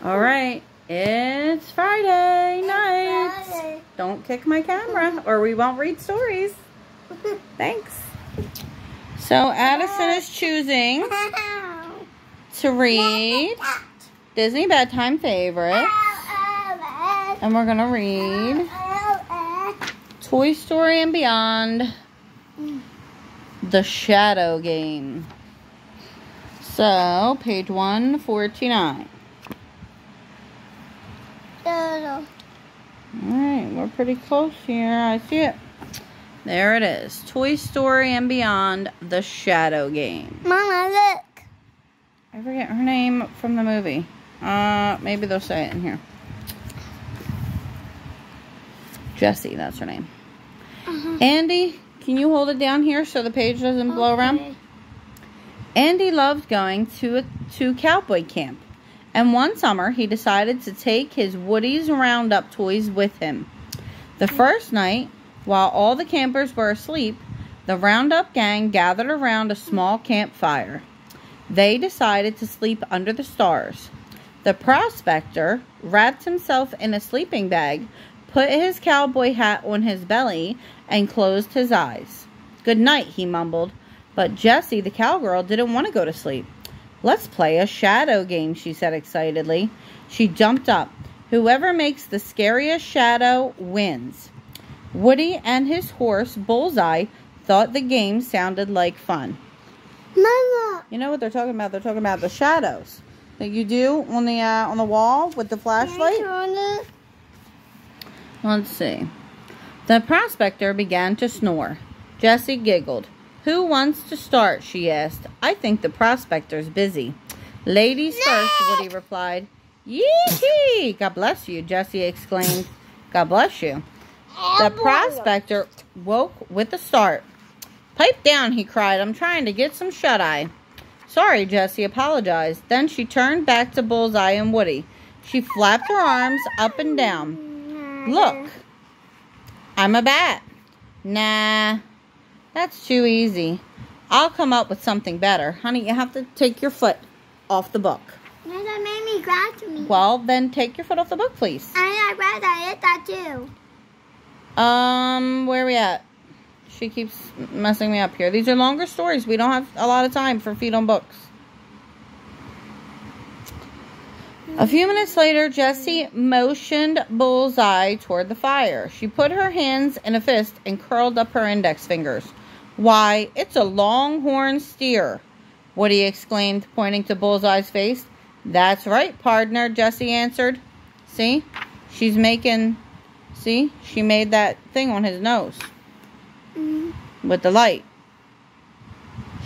All right, it's Friday night. Don't kick my camera or we won't read stories. Thanks. So Addison is choosing to read Disney Bedtime Favorite. And we're going to read Toy Story and Beyond, The Shadow Game. So, page 149. Alright, we're pretty close here. I see it. There it is. Toy Story and Beyond, The Shadow Game. Mama, look. I forget her name from the movie. Maybe they'll say it in here. Jessie, that's her name. Andy, can you hold it down here so the page doesn't blow around? Andy loved going to cowboy camp. And one summer, he decided to take his Woody's Roundup toys with him. The first night, while all the campers were asleep, the Roundup gang gathered around a small campfire. They decided to sleep under the stars. The prospector wrapped himself in a sleeping bag, put his cowboy hat on his belly, and closed his eyes. "Good night," he mumbled. But Jessie, the cowgirl, didn't want to go to sleep. "Let's play a shadow game," she said excitedly. She jumped up. "Whoever makes the scariest shadow wins." Woody and his horse, Bullseye, thought the game sounded like fun. Mama. You know what they're talking about? They're talking about the shadows that you do on the wall with the flashlight. Let's see. The prospector began to snore. Jessie giggled. "Who wants to start?" she asked. "I think the prospector's busy." "Ladies first," Woody replied. "Yee-hee! God bless you," Jessie exclaimed. "God bless you." The prospector woke with a start. "Pipe down," he cried. "I'm trying to get some shut-eye." "Sorry," Jessie apologized. Then she turned back to Bullseye and Woody. She flapped her arms up and down. "Look, I'm a bat." "Nah, that's too easy. I'll come up with something better." "Honey, you have to take your foot off the book." No, that made me scratch me. "Well, then take your foot off the book, please." I read I hit that too. Where are we at? She keeps messing me up here. These are longer stories. We don't have a lot of time for feet on books. A few minutes later, Jessie motioned Bullseye toward the fire. She put her hands in a fist and curled up her index fingers. "Why, it's a longhorn steer," Woody exclaimed, pointing to Bullseye's face. "That's right, partner," Jessie answered. See? She made that thing on his nose. With the light.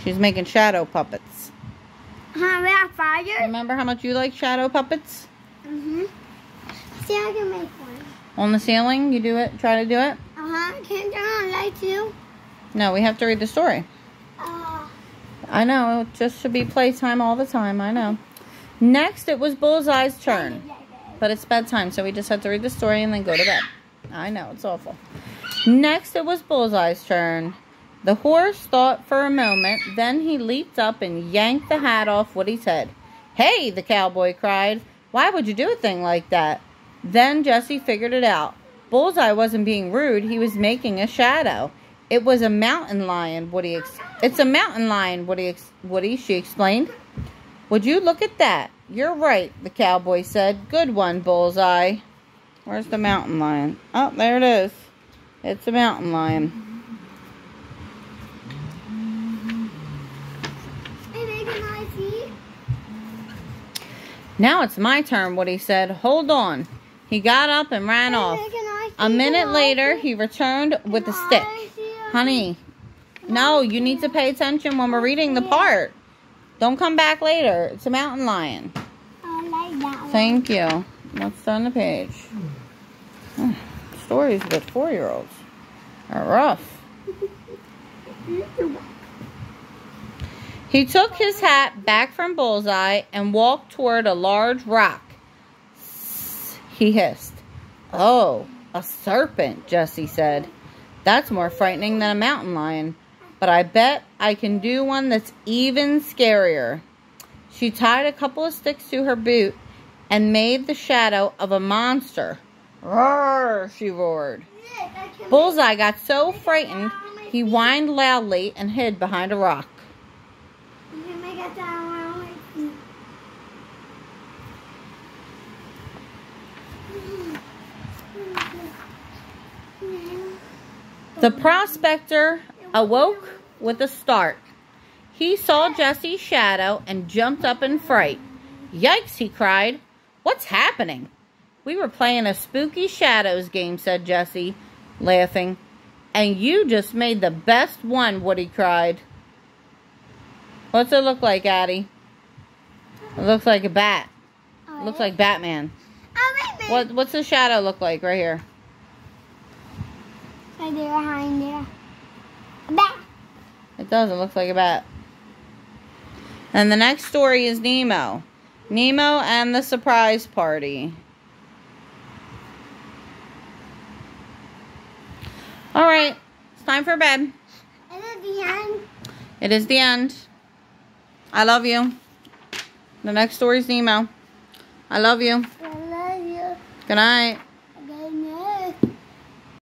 She's making shadow puppets. We have fire? Remember how much you like shadow puppets? See, I can make one. On the ceiling? You do it? Try to do it? Can't turn on light too? No, we have to read the story. I know. It just should be playtime all the time. I know. Next, it was Bullseye's turn. But it's bedtime, so we just have to read the story and then go to bed. I know. It's awful. Next, it was Bullseye's turn. The horse thought for a moment. Then he leaped up and yanked the hat off Woody's head. "Hey!" the cowboy cried. "Why would you do a thing like that?" Then Jessie figured it out. Bullseye wasn't being rude. He was making a shadow. "It was a mountain lion," It's a mountain lion, Woody, she explained. "Would you look at that?" "You're right," the cowboy said. "Good one, Bullseye." Where's the mountain lion? Oh, there it is. It's a mountain lion. "Now it's my turn," Woody said. "Hold on." He got up and ran off. A minute later, he returned with a stick. "Honey, no, you need to pay attention when we're reading the part. Don't come back later. It's a mountain lion." I like that one. Thank you. Let's turn the page. Stories with 4-year-olds are rough. He took his hat back from Bullseye and walked toward a large rock. He hissed. "Oh, a serpent," Jessie said. "That's more frightening than a mountain lion. But I bet I can do one that's even scarier." She tied a couple of sticks to her boot and made the shadow of a monster. Roar, she roared. Bullseye got so frightened, he whined loudly and hid behind a rock. The prospector awoke with a start. He saw Jesse's shadow and jumped up in fright. Yikes, he cried. What's happening? We were playing a spooky shadows game, said Jesse, laughing. And you just made the best one, Woody cried. What's it look like, Addie? It looks like a bat. It looks like Batman. What's the shadow look like right here? Right there, behind there. A bat. It does. It looks like a bat. And the next story is Nemo. Nemo and the Surprise Party. Alright. It's time for bed. Is it the end? It is the end. I love you. The next story is Nemo. I love you. I love you. Good night.